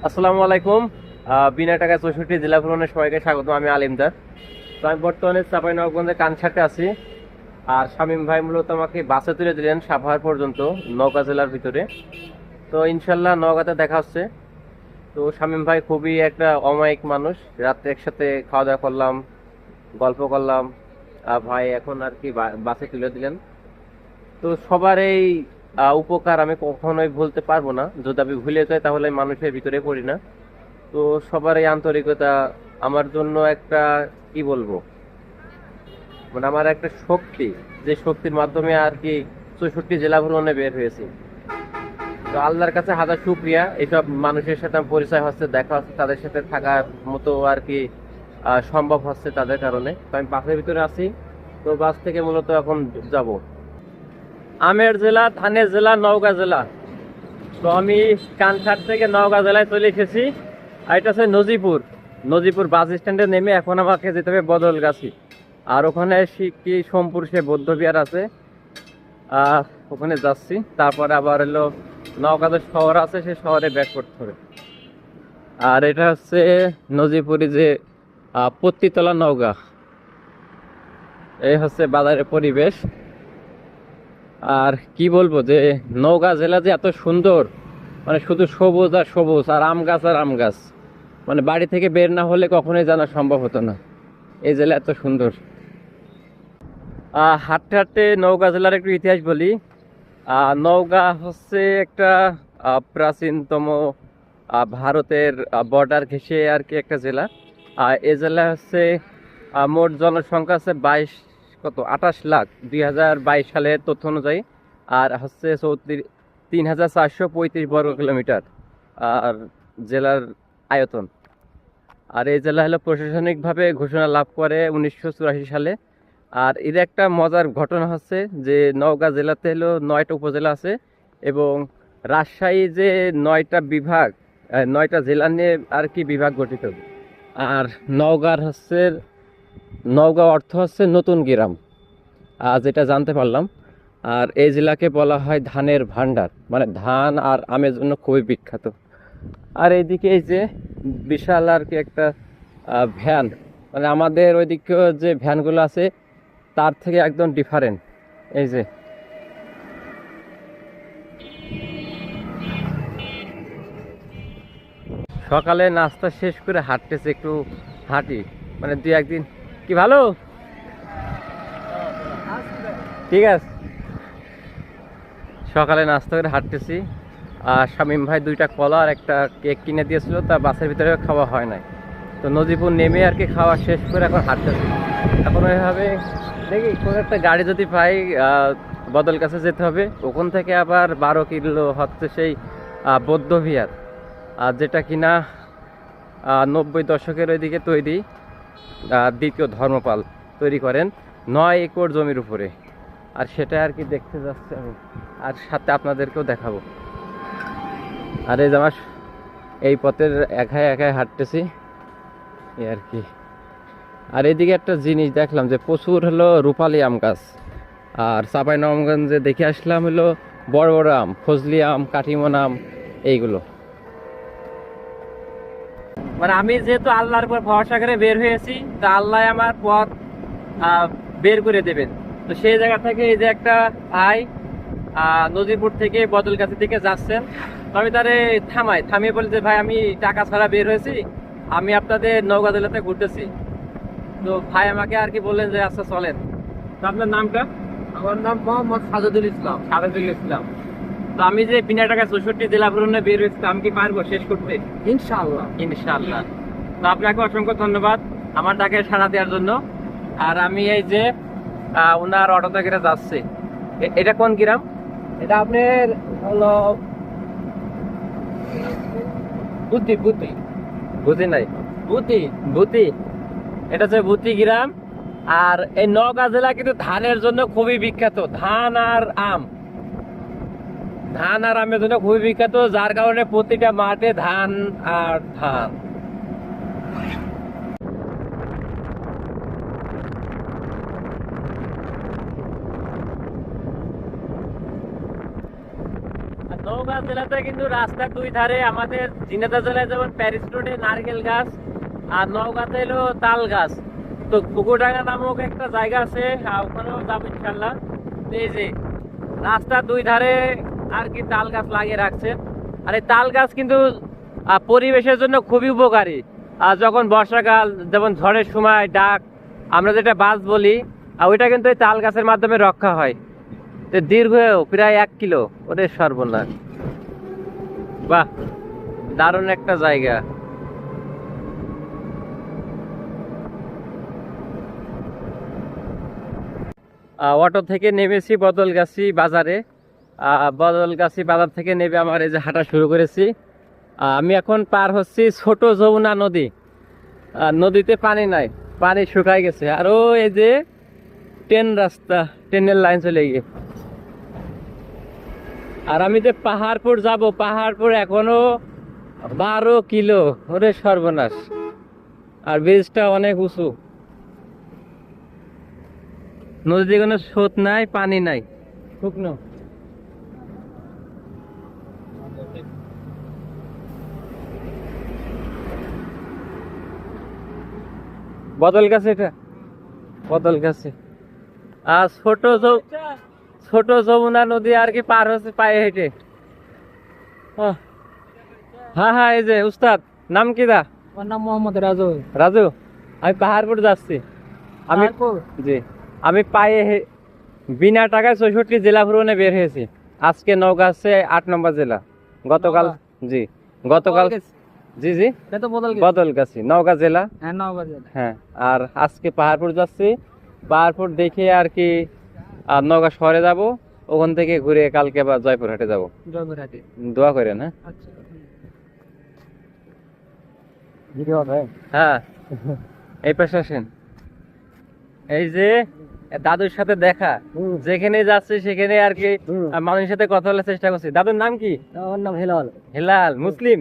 আসসালামু আলাইকুম। বিনা টাকায় 64 জেলা ভ্রমণের সবাইকে স্বাগত। আমি আলিমদার। তো আমি বর্তমানে চাঁপাইনবাবগঞ্জের কানসাটে আছি। আর শামীম ভাই মূলত আমাকে বাসে তুলে দিলেন সাভার পর্যন্ত, নওগাঁ জেলার ভিতরে। তো ইনশাল্লাহ নওগাঁতে দেখা হচ্ছে। তো শামীম ভাই খুবই একটা অমায়িক মানুষ। রাত্রে একসাথে খাওয়া দাওয়া করলাম, গল্প করলাম। ভাই এখন আর কি বাসে তুলে দিলেন। তো সবার এই উপকার আমি কখনোই ভুলতে পারবো না। যদি আমি ভুলে যাই তাহলে মানুষের ভিতরে পড়ি না। তো সবার এই আন্তরিকতা আমার জন্য একটা, কি বলবো, মানে আমার একটা শক্তি, যে শক্তির মাধ্যমে আর কি 64 জেলা ভ্রমণে বের হয়েছি। তো আল্লাহর কাছে হাজার শুকরিয়া, এইসব মানুষের সাথে আমার পরিচয় হচ্ছে, দেখা হচ্ছে, তাদের সাথে থাকার মতো আর কি সম্ভব হচ্ছে তাদের কারণে। তো আমি বাসের ভিতরে আছি। তো বাস থেকে মূলত এখন যাব আমের জেলা, ধানের জেলা, নওগাঁ জেলা। তো আমি কানসাট থেকে নওগাঁ জেলায় চলে এসেছি। আর এটা হচ্ছে নজিপুর। নজিপুর বাস স্ট্যান্ডে নেমে এখন আমাকে যেতে হবে বদলগাছি। আর ওখানে কি সোমপুর সে বৌদ্ধ বিহার আছে, ওখানে যাচ্ছি। তারপরে আবার হলো নওগাঁ শহর আছে, সে শহরে ব্যাক করতে হবে। আর এটা হচ্ছে নজিপুরি যে পত্তিতলা নওগাঁ। এই হচ্ছে বাজারের পরিবেশ। আর কি বলবো, যে নওগাঁ জেলা যে এত সুন্দর, মানে শুধু সবুজ আর সবুজ, আর আম গাছ আর আম গাছ। মানে বাড়ি থেকে বের না হলে কখনোই জানা সম্ভব হতো না এই জেলা এত সুন্দর। হাঁটতে হাঁটতে নওগাঁ জেলার একটু ইতিহাস বলি। নওগাঁ হচ্ছে একটা প্রাচীনতম ভারতের বর্ডার ঘেঁষে আর কি একটা জেলা। এই জেলা হচ্ছে মোট জনসংখ্যা আছে 28 লাখ 2022 সালের তথ্য অনুযায়ী। আর হচ্ছে 3435 বর্গ কিলোমিটার আর জেলার আয়তন। আর এই জেলা হলো প্রশাসনিকভাবে ঘোষণা লাভ করে 1984 সালে। আর এর একটা মজার ঘটনা হচ্ছে যে নওগাঁ জেলাতে হলো 9টা উপজেলা আছে, এবং রাজশাহী যে 9টা বিভাগ, 9টা জেলা নিয়ে আর কি বিভাগ গঠিত। আর নওগাঁর হচ্ছে, নওগাঁ অর্থ হচ্ছে নতুন গ্রাম, যেটা জানতে পারলাম। আর এই জেলাকে বলা হয় ধানের ভান্ডার, মানে ধান আর আমের জন্য খুবই বিখ্যাত। আর এইদিকে এই যে বিশাল আর কি একটা ভ্যান, মানে আমাদের ওইদিকে যে ভ্যানগুলো আছে তার থেকে একদম ডিফারেন্ট। এই যে সকালে নাস্তা শেষ করে হাঁটতেছে, একটু হাঁটি, মানে দুই একদিন। কি ভালো, ঠিক আছে। সকালে নাস্তা করে হাঁটতেছি। আর শামীম ভাই 2টা কলা আর একটা কেক কিনে দিয়েছিল, তা বাসের ভিতরে খাওয়া হয় নাই। তো নজিপুর নেমে আর কি খাওয়া শেষ করে এখন হাঁটতেছি। এখন ওইভাবে দেখি কোনো একটা গাড়ি যদি পাই, বদল কাছে যেতে হবে। ওখান থেকে আবার 12 কিলো হচ্ছে সেই বৌদ্ধ বিহার, যেটা কিনা 90 দশকের ওইদিকে তৈরি। দ্বিতীয় ধর্মপাল তৈরি করেন 9 একর জমির উপরে। আর সেটা আর কি দেখতে যাচ্ছে আমি, আর সাথে আপনাদেরকেও দেখাবো। আর এই যে আমার এই পথের একাই একাই হাঁটতেছি এই আর কি। আর এদিকে একটা জিনিস দেখলাম যে প্রচুর হলো রূপালী আম গাছ। আর চাঁপাইনবাবগঞ্জে দেখে আসলাম হলো বড় বড় আম, ফজলি আম, কাটিমন আম, এইগুলো। মানে আমি যেহেতু আল্লাহর উপর ভরসা করে বের হয়েছি, তা আল্লাহ আমার পথ বের করে দেবেন। তো সেই জায়গা থেকে এই যে একটা ভাই নদীপুর থেকে বদলগাছি থেকে যাচ্ছেন, তো আমি তারে থামিয়ে বলি যে ভাই, আমি টাকা ছাড়া বের হয়েছি, আমি আপনাদের নওগাঁ জেলাতে ঘুরতেছি। তো ভাই আমাকে আর কি বললেন যে আচ্ছা চলেন। তো আপনার নামটা? আমার নাম মোহাম্মদ সাজেদুল ইসলাম। সাবেদুল ইসলাম। তো আমি যে বিনা টাকায় 64 জেলা ভ্রমণে বের হয়েছি, আমি কি পারবো শেষ করতে? ইনশাআল্লাহ। ইনশাআল্লাহ। তো আপনাকে অসংখ্য ধন্যবাদ আমার ডাকে সাড়া দেওয়ার জন্য। আর আমি এই যে ওনার অটোতে করে যাচ্ছি। এটা কোন গ্রাম? এটা আপনার হলো বুদ্ধি বুদ্ধি বুঝি নাই। বুদ্ধি ভূতি। এটা হচ্ছে ভূতি গ্রাম। আর এই নওগাঁ জেলা কিন্তু ধানের জন্য খুবই বিখ্যাত। ধান আর আম, ধান আর আমের জন্য খুবই বিখ্যাত, যার কারণে প্রতিটা মাঠে ধান আর ধান। আর নওগাঁ জেলাতে কিন্তু রাস্তার দুই ধারে আমাদের ঝিনাইদহ জেলায় যেমন প্যারিস রোডে নারকেল গাছ আর নওগাঁতে এলো তাল গাছ। তো পুকুরডাঙ্গা নামক একটা জায়গা আছে, ওখানেও যাবো ইনশাল্লাহ। তো এই যে রাস্তার দুই ধারে আর কি তাল গাছ লাগিয়ে রাখছে। আর এই তাল গাছ কিন্তু পরিবেশের জন্য খুবই উপকারী। আর যখন বর্ষাকাল, যেমন ঝড়ের সময় ডাক আমরা যেটা বাস বলি, ওইটা কিন্তু এই তাল গাছের মাধ্যমে রক্ষা হয়। তো দীর্ঘ প্রায় 1 কিলো, ওদের সর্বনাশ। বাহ, দারুণ একটা জায়গা। অটো থেকে নেমেছি বদলগাছি বাজারে। বদলগাছি বাজার থেকে নেমে আমার এই যে হাঁটা শুরু করেছি। আমি এখন পার হচ্ছি ছোট যমুনা নদী। নদীতে পানি নাই, পানি শুকায় গেছে। আর ও এই যে ট্রেন রাস্তা, ট্রেনের লাইন চলে গিয়ে। আর আমি যে পাহাড়পুর যাব, পাহাড়পুর এখনো 12 কিলো, ওরে সর্বনাশ। আর ব্রিজটা অনেক উঁচু, নদীতে কোনো স্রোত নাই, পানি নাই, শুকনো। বদল গাছে, এটা বদল গাছে। আর ছোট যমুনা নদী আর কি পার হচ্ছে পায়ে হেঁটে। হ্যাঁ হ্যাঁ, এই যে উস্তাদ, নাম কি দা? আমার নাম মোহাম্মদ রাজু। রাজু, আমি পাহাড়পুর যাচ্ছি। জি, আমি বিনা টাকায় 64 জেলা ভ্রমণে বের হয়েছি। আজকে নওগাঁ আছে 8 নম্বর জেলা। গতকাল জি, গতকাল জি জি এটা তো বদলগাছি নওগাঁ জেলা। হ্যাঁ, নওগাঁ জেলা। হ্যাঁ, আর আজকে পাহাড়পুর যাচ্ছি। পাহাড়পুর দেখে আর কি আর নওগাঁ শহরে যাব, ওখান থেকে ঘুরে কালকে আবার জয়পুরহাটে যাব। জয়পুরহাটে। দোয়া করেন। হ্যাঁ আচ্ছা। হ্যাঁ, এই পাশে আসেন। এই যে দাদুর সাথে দেখা, যেখানে যাচ্ছি সেখানে আর কি মানুষের সাথে কথা বলার চেষ্টা করছি। দাদুর নাম কি? আমার নাম হেলাল। হেলাল, মুসলিম?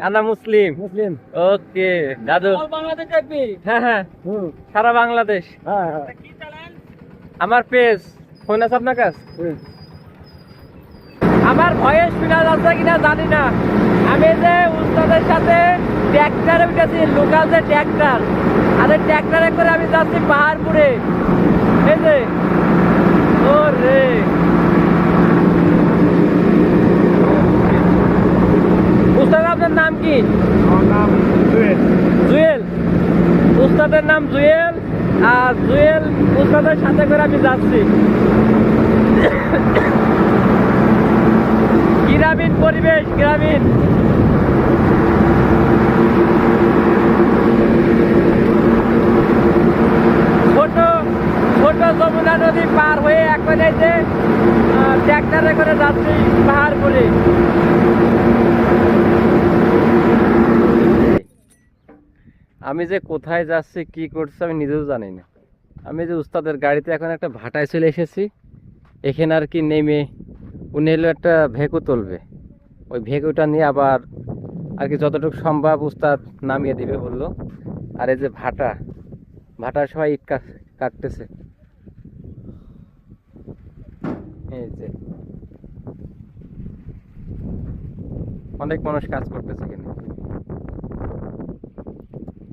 আনা মুসলিম। ওকে দাদু। বাংলাদেশ থাকবি? হ্যাঁ হ্যাঁ, সারা বাংলাদেশ। হ্যাঁ। আমার পেজ ফোন আছে আপনার কাছে? আমার ভয়েস শোনা যাচ্ছে কিনা জানি না। আমি যে উস্তাদের সাথে ট্র্যাক্টরে উঠেছি, লোকাল যে ট্র্যাক্টর, আর এই ট্র্যাক্টরে করে আমি যাচ্ছি পাহাড়পুরে। এই যে ও রে, উস্তাদ আপনার নাম কি? জুয়েল। উস্তাদের নাম জুয়েল। আর জুয়েল উস্তাদের সাথে করে আমি যাচ্ছি। গ্রামীণ পরিবেশ, গ্রামীণ। ছোট ছোট যমুনা নদী পার হয়ে এখন এই যে ট্র্যাক্টরে করে যাচ্ছি পাহাড়পুরে। আমি যে কোথায় যাচ্ছি, কি করছি, আমি নিজেও জানি না। আমি যে উস্তাদের গাড়িতে এখন একটা ভাটায় চলে এসেছি। এখানে আর কি নেমে উনি এলো একটা ভেকু তুলবে। ওই ভেকুটা নিয়ে আবার আর কি যতটুকু সম্ভব উস্তাদ নামিয়ে দিবে বললো। আর এই যে ভাটার সবাই ইট কাটতেছে। এই যে অনেক মানুষ কাজ করতেছে এখানে।